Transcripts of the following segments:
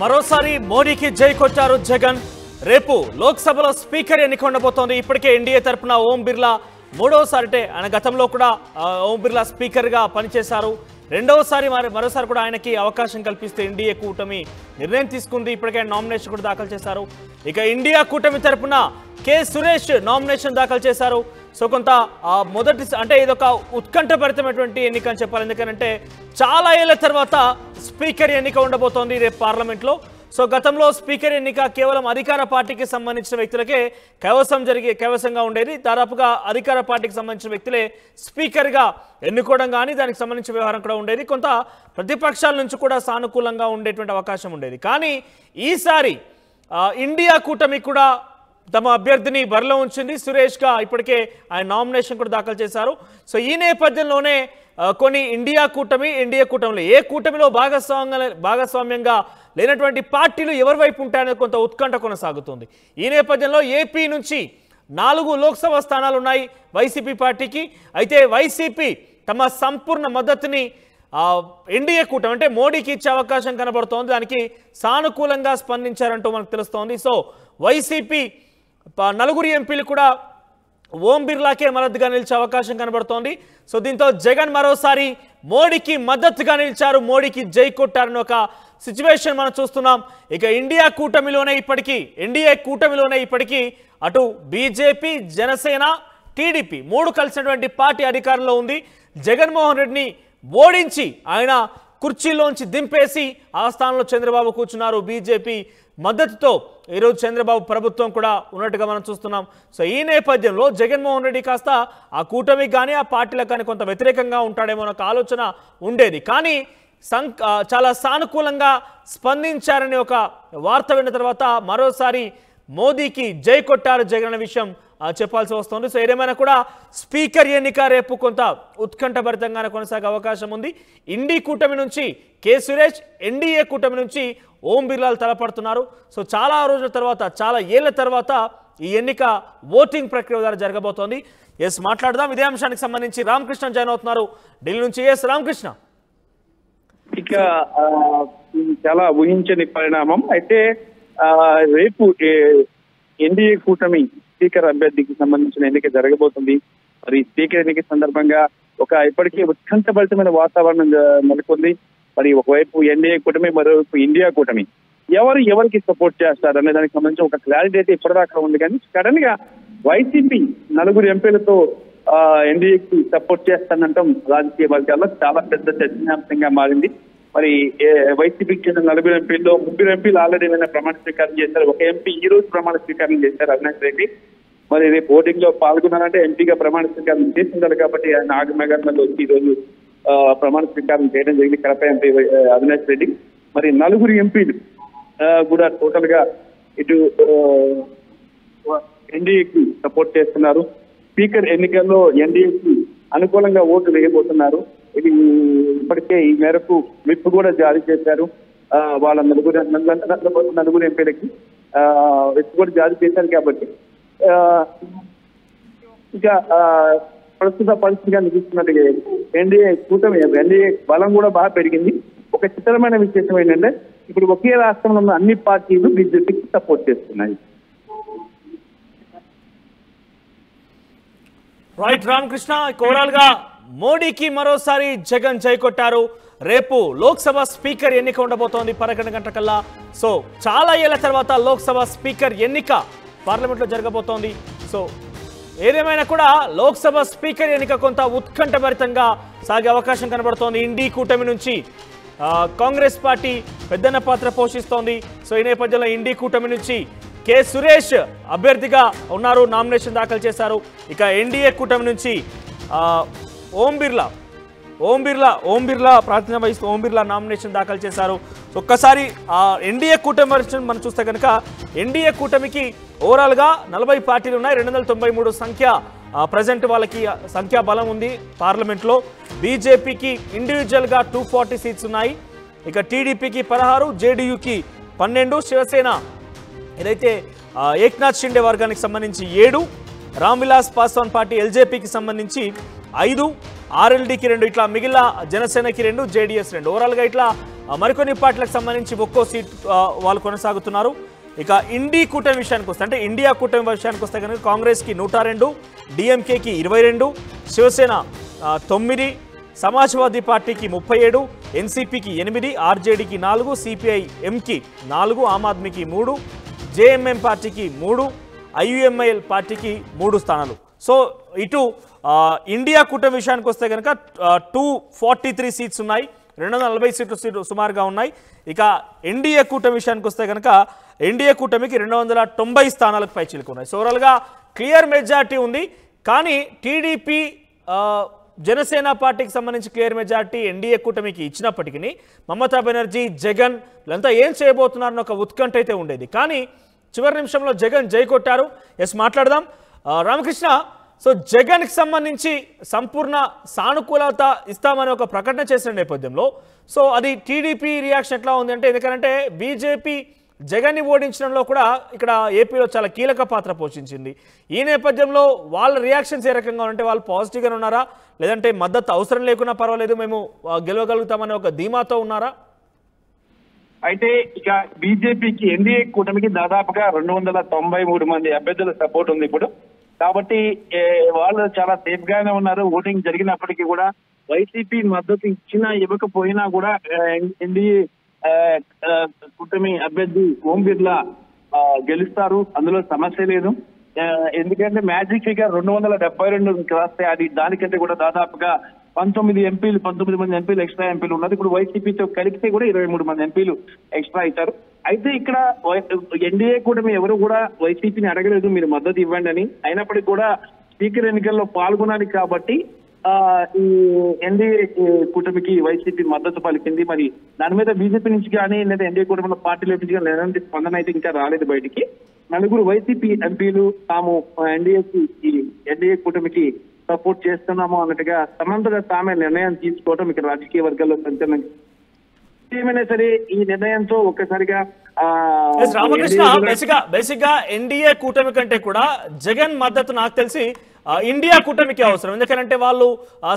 మరోసారి మోడీకి జై కొట్టారు జగన్. రేపు లోక్సభలో స్పీకర్ ఎన్నిక ఉండబోతోంది. ఇప్పటికే ఎన్డీఏ తరపున ఓం బిర్లా మూడోసారి ఆయన గతంలో కూడా ఓం బిర్లా స్పీకర్గా పనిచేశారు. రెండవసారి మరోసారి కూడా ఆయనకి అవకాశం కల్పిస్తే ఎన్డీఏ కూటమి నిర్ణయం తీసుకుంది. ఇప్పటికే నామినేషన్ కూడా దాఖలు చేశారు. ఇక ఇండియా కూటమి తరపున కె సురేష్ నామినేషన్ దాఖలు చేశారు. సో కొంత మొదటి అంటే ఇదొక ఉత్కంఠభరితమైనటువంటి ఎన్నిక అని చెప్పాలి. ఎందుకంటే చాలా ఏళ్ల తర్వాత స్పీకర్ ఎన్నిక ఉండబోతోంది రేపు పార్లమెంట్లో. సో గతంలో స్పీకర్ ఎన్నిక కేవలం అధికార పార్టీకి సంబంధించిన వ్యక్తులకే కైవసంగా ఉండేది. దాదాపుగా అధికార పార్టీకి సంబంధించిన వ్యక్తులే స్పీకర్గా ఎన్నుకోవడం కానీ దానికి సంబంధించిన వ్యవహారం కూడా ఉండేది. కొంత ప్రతిపక్షాల నుంచి కూడా సానుకూలంగా ఉండేటువంటి అవకాశం ఉండేది. కానీ ఈసారి ఇండియా కూటమి కూడా తమ అభ్యర్థిని బరిలో ఉంచింది. సురేష్గా ఇప్పటికే ఆయన నామినేషన్ కూడా దాఖలు చేశారు. సో ఈ నేపథ్యంలోనే కొన్ని ఎన్డీఏ కూటమిలో ఏ కూటమిలో భాగస్వామ్యంగా లేనటువంటి పార్టీలు ఎవరి వైపు ఉంటాయనే కొంత ఉత్కంఠ కొనసాగుతుంది. ఈ నేపథ్యంలో ఏపీ నుంచి 4 లోక్సభ స్థానాలు ఉన్నాయి వైసీపీ పార్టీకి. అయితే వైసీపీ తమ సంపూర్ణ మద్దతుని ఎన్డీఏ కూటమి అంటే మోడీకి ఇచ్చే అవకాశం కనబడుతోంది. దానికి సానుకూలంగా స్పందించారంటూ మనకు తెలుస్తోంది. సో వైసీపీ 4 ఎంపీలు కూడా ఓం బిర్లాకే మద్దతుగా నిలిచే అవకాశం కనబడుతోంది. సో దీంతో జగన్ మరోసారి మోడీకి మద్దతుగా నిలిచారు, మోడీకి జై కొట్టారని ఒక సిచ్యువేషన్ మనం చూస్తున్నాం. ఇక ఎన్డీఏ కూటమిలోనే ఇప్పటికీ అటు బీజేపీ, జనసేన, టీడీపీ 3 కలిసినటువంటి పార్టీ అధికారంలో ఉంది. జగన్మోహన్ రెడ్డిని ఓడించి ఆయన కుర్చీలోంచి దింపేసి ఆ స్థానంలో చంద్రబాబు కూర్చున్నారు. బీజేపీ మద్దతుతో ఈరోజు చంద్రబాబు ప్రభుత్వం కూడా ఉన్నట్టుగా మనం చూస్తున్నాం. సో ఈ నేపథ్యంలో జగన్మోహన్ రెడ్డి కాస్త ఆ కూటమికి కానీ ఆ పార్టీలకు కానీ కొంత వ్యతిరేకంగా ఉంటాడేమో ఒక ఆలోచన ఉండేది. కానీ చాలా సానుకూలంగా స్పందించారని ఒక వార్త విన్న తర్వాత మరోసారి మోదీకి జై కొట్టారు జగన్ అనే విషయం చెప్పాల్సి వస్తుంది. సో ఏదేమైనా కూడా స్పీకర్ ఎన్నిక రేపు కొంత ఉత్కంఠభరితంగానే కొనసాగే అవకాశం ఉంది. ఇండి కూటమి నుంచి కె సురేష్, ఎన్డీఏ కూటమి నుంచి ఓం బిర్లాలు తలపడుతున్నారు. సో చాలా రోజుల తర్వాత, చాలా ఏళ్ల తర్వాత ఈ ఎన్నిక ఓటింగ్ ప్రక్రియ ద్వారా జరగబోతోంది. మాట్లాడదాం ఇదే అంశానికి సంబంధించి. రామకృష్ణ జాయిన్ అవుతున్నారు ఢిల్లీ నుంచి. రామకృష్ణ, ఇక చాలా ఊహించని పరిణామం. అయితే రేపు ఎన్డీఏ కూటమి స్పీకర్ అభ్యర్థికి సంబంధించిన ఎన్నిక జరగబోతుంది. మరి స్పీకర్ ఎన్నిక సందర్భంగా ఇప్పటికే ఉత్కంఠభరితమైన వాతావరణం నెలకొంది. మరి ఒకవైపు ఎన్డీఏ కూటమి, మరోవైపు ఇండియా కూటమి ఎవరికి సపోర్ట్ చేస్తారు అనే దానికి సంబంధించి ఒక క్లారిటీ అయితే ఇప్పటిదాకా ఉంది. కానీ సడన్ గా వైసీపీ 4 ఎంపీలతో ఎన్డీఏకి సపోర్ట్ చేస్తానంటాం రాజకీయ వర్గాల్లో చాలా పెద్ద చర్చనీయాంశంగా మారింది. మరి వైసీపీకి చెందిన 4 ఎంపీల్లో 3 ఎంపీలు ఆల్రెడీ ప్రమాణ స్వీకారం చేశారు. ఒక ఎంపీ ఈ రోజు ప్రమాణ స్వీకారం చేశారు, అవినాష్ రెడ్డి. మరి రేపు ఓటింగ్ లో పాల్గొన్నారంటే ఎంపీగా ప్రమాణ స్వీకారం చేసింటారు కాబట్టి ఆయన ఆగమేఘాలలో వచ్చి ఈ రోజు ప్రమాణ స్వీకారం చేయడం జరిగింది కడప ఎంపీ అవినాష్ రెడ్డి. మరి 4 ఎంపీలు కూడా టోటల్ గా ఇటు ఎన్డీఏకి సపోర్ట్ చేస్తున్నారు. స్పీకర్ ఎన్నికల్లో ఎన్డీఏకి అనుకూలంగా ఓటు వేయబోతున్నారు. ఇది ఇప్పటికే ఈ మేరకు విప్ కూడా జారీ చేశారు. వాళ్ళ 4 ఎంపీలకి విప్ కూడా జారీ చేశారు. కాబట్టి ఇంకా ప్రస్తుత పరిస్థితిగా నిలుస్తున్నట్టుగా ఎన్డీఏ బలం కూడా బాగా పెరిగింది. ఒక చిత్రమైన విశేషం ఏంటంటే ఇప్పుడు ఒకే రాష్ట్రంలో ఉన్న అన్ని పార్టీలు బీజేపీకి సపోర్ట్ చేస్తున్నాయి. రైట్ రామకృష్ణ, ఓవరాల్ గా మోడీకి మరోసారి జగన్ జై కొట్టారు. రేపు లోక్సభ స్పీకర్ ఎన్నిక ఉండబోతోంది 11 గంటల కల్లా. సో చాలా ఏళ్ల తర్వాత లోక్సభ స్పీకర్ ఎన్నిక పార్లమెంట్లో జరగబోతోంది. సో ఏదేమైనా కూడా లోక్సభ స్పీకర్ ఎన్నిక కొంత ఉత్కంఠభరితంగా సాగే అవకాశం కనబడుతోంది. ఇండి కూటమి నుంచి కాంగ్రెస్ పార్టీ పెద్దన్న పాత్ర పోషిస్తోంది. సో ఈ నేపథ్యంలో ఇండి కూటమి నుంచి కె సురేష్ అభ్యర్థిగా ఉన్నారు, నామినేషన్ దాఖలు చేశారు. ఇక ఎన్డీఏ కూటమి నుంచి ఓం బిర్లా ప్రాతినిధ్యం వహిస్తూ ఓం బిర్లా నామినేషన్ దాఖలు చేశారు. ఒక్కసారి ఎన్డీఏ కూటమి మనం చూస్తే కనుక ఎన్డీఏ కూటమికి ఓవరాల్గా 40 పార్టీలు ఉన్నాయి. 293 సంఖ్య ప్రజెంట్ వాళ్ళకి సంఖ్యా బలం ఉంది పార్లమెంట్లో. బీజేపీకి ఇండివిజువల్గా 240 సీట్స్ ఉన్నాయి. ఇక టీడీపీకి 16, జేడీయూకి 12, శివసేన ఏదైతే ఏక్నాథ్ షిండే వర్గానికి సంబంధించి 7, రామ్ విలాస్ పాస్వాన్ పార్టీ ఎల్జేపీకి సంబంధించి 5, ఆర్ఎల్డీకి 2, ఇట్లా మిగిలిన జనసేనకి 2, జేడీఎస్ 2, ఓవరాల్గా ఇట్లా మరికొన్ని పార్టీలకు సంబంధించి ఒక్కో సీట్ వాళ్ళు కొనసాగుతున్నారు. ఇక ఇండి కూటమి విషయానికి వస్తే, అంటే ఇండియా కూటమి విషయానికి వస్తే కనుక కాంగ్రెస్కి 102, డిఎంకేకి 22, శివసేన 9, సమాజ్వాదీ పార్టీకి 37, ఎన్సీపీకి 8, ఆర్జేడీకి 4, సిపిఐఎంకి 4, ఆమ్ ఆద్మీకి 3, జేఎంఎం పార్టీకి 3, ఐయుఎంఐఎల్ పార్టీకి 3 స్థానాలు. సో ఇటు ఇండియా కూటమి విషయానికి వస్తే కనుక 243 సీట్స్ ఉన్నాయి, 240 సీట్లు సుమారుగా ఉన్నాయి. ఇక ఎన్డీఏ కూటమి విషయానికి వస్తే కనుక ఎన్డీఏ కూటమికి 290 స్థానాలకు పై చిలుకున్నాయి. సో ఓవరాల్గా క్లియర్ మెజార్టీ ఉంది. కానీ టీడీపీ జనసేన పార్టీకి సంబంధించి క్లియర్ మెజార్టీ ఎన్డీఏ కూటమికి ఇచ్చినప్పటికీ మమతా బెనర్జీ, జగన్ వీళ్ళంతా ఏం చేయబోతున్నారని ఒక ఉత్కంఠ అయితే ఉండేది. కానీ చివరి నిమిషంలో జగన్ జై కొట్టారు. ఎస్, మాట్లాడదాం. రామకృష్ణ, సో జగన్కి సంబంధించి సంపూర్ణ సానుకూలత ఇస్తామని ఒక ప్రకటన చేసిన నేపథ్యంలో సో అది టీడీపీ రియాక్షన్ ఎట్లా ఉంది అంటే, ఎందుకంటే బీజేపీ జగన్ని ఓడించడంలో కూడా ఇక్కడ ఏపీలో చాలా కీలక పాత్ర పోషించింది. ఈ నేపథ్యంలో వాళ్ళ రియాక్షన్స్ ఏ రకంగా ఉంటే, వాళ్ళు పాజిటివ్గా ఉన్నారా, లేదంటే మద్దతు అవసరం లేకున్నా పర్వాలేదు మేము గెలవగలుగుతామనే ఒక ధీమాతో ఉన్నారా? అయితే ఇక బీజేపీకి ఎన్డీఏ కూటమికి దాదాపుగా 293 మంది అభ్యర్థుల సపోర్ట్ ఉంది ఇప్పుడు. కాబట్టి వాళ్ళు చాలా సేఫ్ గానే ఉన్నారు. ఓటింగ్ జరిగినప్పటికీ కూడా వైసీపీ మద్దతు ఇచ్చినా ఇవ్వకపోయినా కూడా ఎన్డీఏ కూటమి అభ్యర్థి ఓం బిర్లా గెలుస్తారు, అందులో సమస్య లేదు. ఎందుకంటే మ్యాజిక్ ఫిగర్ 272 రాస్తే అది దానికంటే కూడా దాదాపుగా 19 మంది ఎంపీలు ఎక్స్ట్రా ఎంపీలు ఉన్నది. ఇప్పుడు వైసీపీతో కలిపితే కూడా 23 మంది ఎంపీలు ఎక్స్ట్రా అవుతారు. అయితే ఇక్కడ ఎన్డీఏ కూటమి ఎవరు కూడా వైసీపీని అడగలేదు మీరు మద్దతు ఇవ్వండి అని. అయినప్పటికీ కూడా స్పీకర్ ఎన్నికల్లో పాల్గొనాలి కాబట్టి ఈ ఎన్డీఏ కూటమికి వైసీపీ మద్దతు పలికింది. మరి దాని మీద బీజేపీ నుంచి కానీ లేదా ఎన్డీఏ కూటమిలో పార్టీల నుంచి కానీ ఎలాంటి స్పందన అయితే ఇంకా రాలేదు బయటికి. 4 వైసీపీ ఎంపీలు తాము ఎన్డీఏ కూటమికి సపోర్ట్ చేస్తున్నాము అన్నట్టుగా తమంతగా తామే నిర్ణయం తీసుకోవడం ఇక్కడ రాజకీయ వర్గాల్లో సంచలనం. ఏమైనా సరే ఈ నిర్ణయంతో ఒక్కసారిగా రామకృష్ణ, బేసిక్ గా ఎన్డీఏ కూటమి కంటే కూడా జగన్ మద్దతు నాకు తెలిసి ఇండియా కూటమికి అవసరం. ఎందుకంటే వాళ్ళు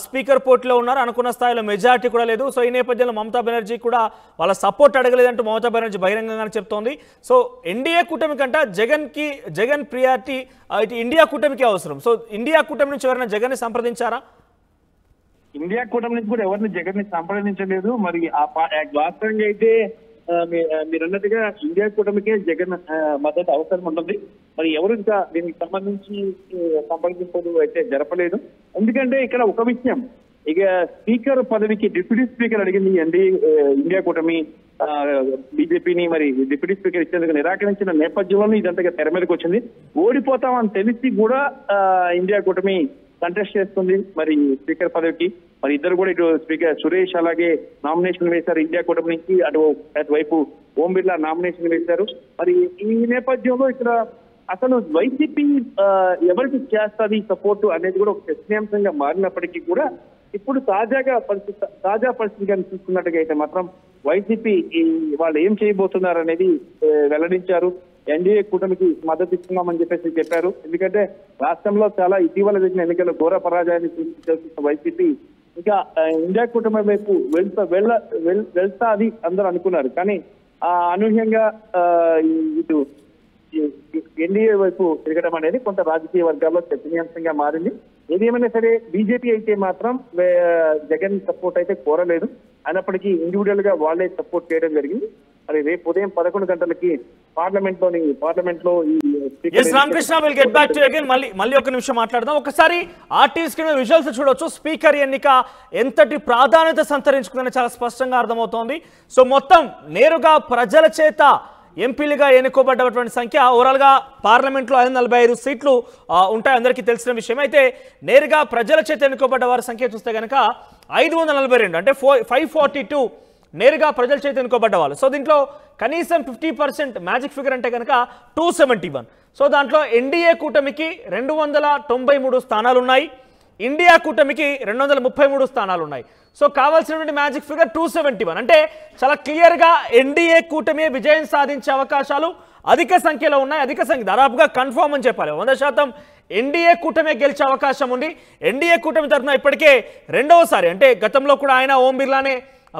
స్పీకర్ పోర్టులో ఉన్నారు, అనుకున్న స్థాయిలో మెజారిటీ కూడా లేదు. సో ఈ నేపథ్యంలో మమతా బెనర్జీ కూడా వాళ్ళ సపోర్ట్ అడగలేదంటూ మమతా బెనర్జీ బహిరంగంగానే చెప్తోంది. సో ఎన్డీఏ కూటమి కంటే జగన్ ప్రియారిటీ ఇటు ఇండియా కూటమికి అవసరం. సో ఇండియా కూటమి నుంచి ఎవరైనా జగన్ ని సంప్రదించారా? ఇండియా కూటమి నుంచి కూడా ఎవరిని జగన్ ని సంప్రదించలేదు. మరి వాస్తవంగా అయితే మీరు అన్నట్టుగా ఇండియా కూటమికే జగన్ మద్దతు అవసరం ఉంటుంది. మరి ఎవరు ఇంకా దీనికి సంబంధించి సంప్రదింపులు అయితే జరపలేదు. ఎందుకంటే ఇక్కడ ఒక విషయం, ఇక స్పీకర్ పదవికి డిప్యూటీ స్పీకర్ అడిగింది ఇండియా కూటమి బీజేపీని. మరి డిప్యూటీ స్పీకర్ ఇచ్చేందుకు నిరాకరించిన నేపథ్యంలో ఇదంతా తెర మీదకి వచ్చింది. ఓడిపోతామని తెలిసి కూడా ఇండియా కూటమి కంటెస్ట్ చేస్తుంది మరి స్పీకర్ పదవికి. మరి ఇద్దరు కూడా ఇటు స్పీకర్ సురేష్ అలాగే నామినేషన్ వేశారు ఇండియా కూటమి నుంచి, అటువైపు ఓం బిర్లా నామినేషన్ వేశారు. మరి ఈ నేపథ్యంలో ఇక్కడ అసలు వైసీపీ ఎవరికి చేస్తుంది సపోర్టు అనేది కూడా ఒక చర్చనీయాంశంగా మారినప్పటికీ కూడా ఇప్పుడు తాజా పరిస్థితి కానీ చూసుకున్నట్టుగా అయితే మాత్రం వైసీపీ వాళ్ళు ఏం చేయబోతున్నారు అనేది వెల్లడించారు. ఎన్డీఏ కూటమికి మద్దతు ఇస్తున్నామని చెప్పారు. ఎందుకంటే రాష్ట్రంలో చాలా ఇటీవల జరిగిన ఎన్నికల్లో ఘోర పరాజయాన్ని చేస్తున్న వైసీపీ ఇంకా ఇండియా కూటమి వైపు వెళ్తా అది అందరూ అనుకున్నారు. కానీ అనూహ్యంగా ఇటు ఎన్డీఏ వైపు తిరగడం అనేది కొంత రాజకీయ వర్గాల్లో చర్చనీయాంశంగా మారింది. ఏదేమైనా సరే బీజేపీ అయితే మాత్రం జగన్ సపోర్ట్ అయితే కోరలేదు. అయినప్పటికీ ఇండివిజువల్ గా వాళ్ళే సపోర్ట్ చేయడం జరిగింది. మరి రేపు ఉదయం 11 గంటలకి పార్లమెంట్ లో Ramakrishna will get back to again. మళ్ళీ ఒక నిమిషం మాట్లాడదాం. ఒకసారి ఆర్టీవీ స్క్రీన్ విజువల్స్ చూడొచ్చు. స్పీకర్ ఎన్నిక ఎంతటి ప్రాధాన్యత సంతరించుకుందని చాలా స్పష్టంగా అర్థమవుతోంది. సో మొత్తం నేరుగా ప్రజల చేత ఎంపీలుగా ఎన్నుకోబడ్డటువంటి సంఖ్య ఓవరాల్ గా పార్లమెంట్ లో 545 సీట్లు ఉంటాయి, అందరికీ తెలిసిన విషయం. అయితే నేరుగా ప్రజల చేత ఎన్నుకోబడ్డ వారి సంఖ్య చూస్తే కనుక 542, అంటే 542 నేరుగా ప్రజల చేత ఎన్నుకోబడ్డ వాళ్ళు. సో దీంట్లో కనీసం 50% మ్యాజిక్ ఫిగర్ అంటే కనుక 271. సో దాంట్లో ఎన్డీఏ కూటమికి 293 స్థానాలు ఉన్నాయి, ఇండియా కూటమికి 233 స్థానాలు ఉన్నాయి. సో కావాల్సినటువంటి మ్యాజిక్ ఫిగర్ 271. అంటే చాలా క్లియర్గా ఎన్డీఏ కూటమి విజయం సాధించే అవకాశాలు అధిక సంఖ్యలో ఉన్నాయి. అధిక సంఖ్య దాదాపుగా కన్ఫర్మ్ అని చెప్పాలి. 100% ఎన్డీఏ కూటమి గెలిచే అవకాశం ఉంది. ఎన్డీఏ కూటమి తరఫున ఇప్పటికే రెండవసారి, అంటే గతంలో కూడా ఆయన ఓం బిర్లానే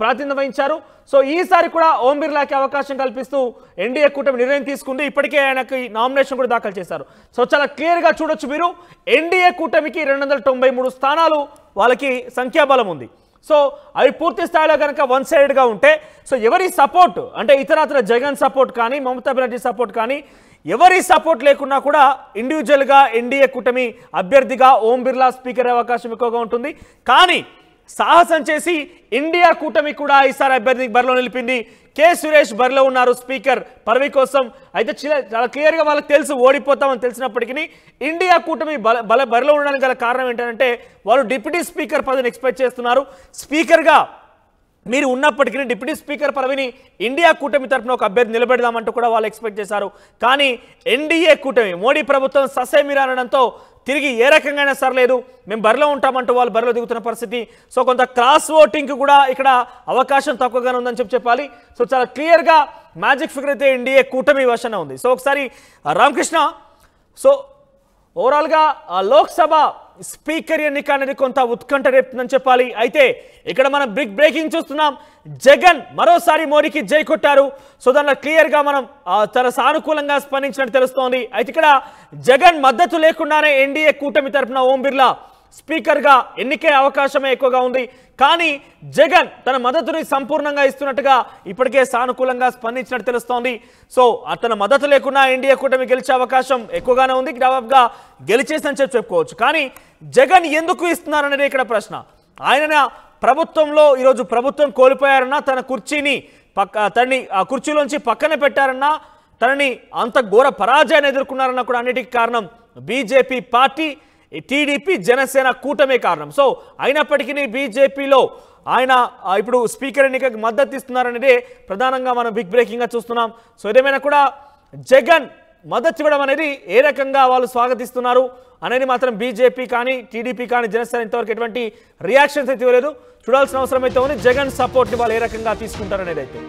ప్రాతినిధ్యం వహించారు. సో ఈసారి కూడా ఓం బిర్లాకి అవకాశం కల్పిస్తూ ఎన్డీఏ కూటమి నిర్ణయం తీసుకుంది. ఇప్పటికే ఆయనకి నామినేషన్ కూడా దాఖలు చేశారు. సో చాలా క్లియర్గా చూడొచ్చు మీరు, ఎన్డీఏ కూటమికి 293 స్థానాలు వాళ్ళకి సంఖ్యాబలం ఉంది. సో అవి పూర్తి స్థాయిలో కనుక వన్ సైడ్గా ఉంటే, సో ఎవరి సపోర్ట్ అంటే ఇతరత్ర జగన్ సపోర్ట్ కానీ మమతా బెనర్జీ సపోర్ట్ కానీ ఎవరి సపోర్ట్ లేకున్నా కూడా ఇండివిజువల్గా ఎన్డీఏ కూటమి అభ్యర్థిగా ఓం బిర్లా స్పీకర్ అవకాశం ఎక్కువగా ఉంటుంది. కానీ సాహసం చేసి ఇండియా కూటమి కూడా ఈసారి అభ్యర్థికి బరిలో నిలిపింది. కె సురేష్ బరిలో ఉన్నారు స్పీకర్ పదవి కోసం. అయితే చాలా క్లియర్గా వాళ్ళకి తెలుసు ఓడిపోతామని తెలిసినప్పటికీ ఇండియా కూటమి బరిలో ఉండడానికి గల కారణం ఏంటంటే వాళ్ళు డిప్యూటీ స్పీకర్ పదవిని ఎక్స్పెక్ట్ చేస్తున్నారు. స్పీకర్గా మీరు ఉన్నప్పటికీ డిప్యూటీ స్పీకర్ పదవిని ఇండియా కూటమి తరఫున ఒక అభ్యర్థి నిలబెడదామంటూ కూడా వాళ్ళు ఎక్స్పెక్ట్ చేశారు. కానీ ఎన్డీఏ కూటమి మోడీ ప్రభుత్వం ససేమిరా అనడంతో తిరిగి ఏ రకంగా సరలేదు, మేము బరిలో ఉంటామంటూ వాళ్ళు బరిలో దిగుతున్న పరిస్థితి. సో కొంత క్రాస్ ఓటింగ్ కూడా ఇక్కడ అవకాశం తక్కువగానే ఉందని చెప్పాలి. సో చాలా క్లియర్గా మ్యాజిక్ ఫిగర్ అయితే ఎన్డీఏ కూటమి వశంగా ఉంది. సో ఒకసారి రామకృష్ణ, సో ఓవరాల్గా లోక్సభ స్పీకర్ ఎన్నిక అనేది కొంత ఉత్కంఠ రేపుతుందని చెప్పాలి. అయితే ఇక్కడ మనం బిగ్ బ్రేకింగ్ చూస్తున్నాం. జగన్ మరోసారి మోడీకి జై కొట్టారు. సో దానిలో క్లియర్గా మనం చాలా సానుకూలంగా స్పందించినట్టు తెలుస్తోంది. అయితే ఇక్కడ జగన్ మద్దతు లేకుండానే ఎన్డీఏ కూటమి తరఫున ఓం బిర్లా స్పీకర్గా ఎన్నికే అవకాశమే ఎక్కువగా ఉంది. కానీ జగన్ తన మద్దతుని సంపూర్ణంగా ఇస్తున్నట్టుగా ఇప్పటికే సానుకూలంగా స్పందించినట్టు తెలుస్తోంది. సో తన మద్దతు లేకుండా ఎన్డీఏ కూటమి గెలిచే అవకాశం ఎక్కువగానే ఉంది. దాదాపుగా గెలిచేసని చెప్పుకోవచ్చు. కానీ జగన్ ఎందుకు ఇస్తున్నారనేది ఇక్కడ ప్రశ్న. ఆయన ప్రభుత్వంలో ఈరోజు ప్రభుత్వం కోల్పోయారన్నా, తన కుర్చీని తనని ఆ కుర్చీలోంచి పక్కన పెట్టారన్నా, తనని అంత ఘోర పరాజయాన్ని ఎదుర్కొన్నారన్నా కూడా అన్నిటికీ కారణం బీజేపీ పార్టీ, టీడీపీ, జనసేన కూటమే కారణం. సో అయినప్పటికీ బీజేపీలో ఆయన ఇప్పుడు స్పీకర్ ఎన్నికకి మద్దతు ఇస్తున్నారనేదే ప్రధానంగా మనం బిగ్ బ్రేకింగ్గా చూస్తున్నాం. సో ఏదేమైనా కూడా జగన్ మద్దతు ఇవ్వడం అనేది ఏ రకంగా వాళ్ళు స్వాగతిస్తున్నారు అనేది మాత్రం బీజేపీ కానీ టీడీపీ కానీ జనసేన ఇంతవరకు ఎటువంటి రియాక్షన్స్ అయితే ఇవ్వలేదు. చూడాల్సిన అవసరం అయితే ఉంది జగన్ సపోర్ట్ని వాళ్ళు ఏ రకంగా తీసుకుంటారనేది అయితే.